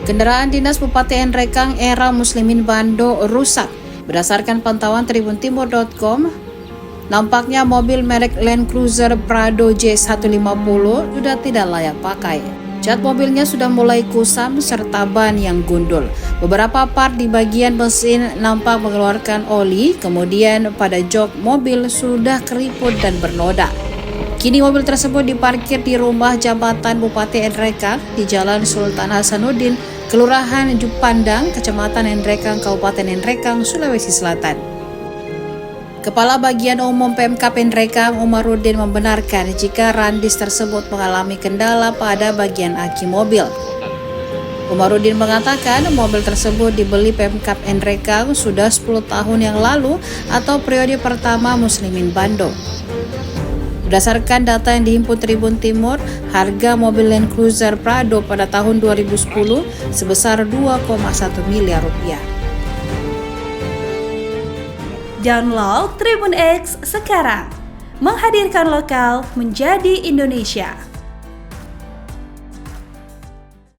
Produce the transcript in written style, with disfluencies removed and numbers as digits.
Kendaraan dinas Bupati Nrekang era Muslimin Bando rusak. Berdasarkan pantauan tribuntimur.com, nampaknya mobil merek Land Cruiser Prado J150 sudah tidak layak pakai. Cat mobilnya sudah mulai kusam serta ban yang gundul. Beberapa part di bagian mesin nampak mengeluarkan oli, kemudian pada jok mobil sudah keriput dan bernoda. Kini mobil tersebut diparkir di rumah jabatan Bupati Nrekang di Jalan Sultan Hasanuddin, Kelurahan Jupandang, Kecamatan Nrekang, Kabupaten Nrekang, Sulawesi Selatan. Kepala Bagian Umum Pemkab Nrekang, Umaruddin, membenarkan jika randis tersebut mengalami kendala pada bagian aki mobil. Umaruddin mengatakan mobil tersebut dibeli Pemkab Nrekang sudah 10 tahun yang lalu atau periode pertama Muslimin Bando. Berdasarkan data yang dihimpun Tribun Timur, harga mobil Land Cruiser Prado pada tahun 2010 sebesar 2,1 miliar rupiah. Download Tribun X sekarang, menghadirkan lokal menjadi Indonesia.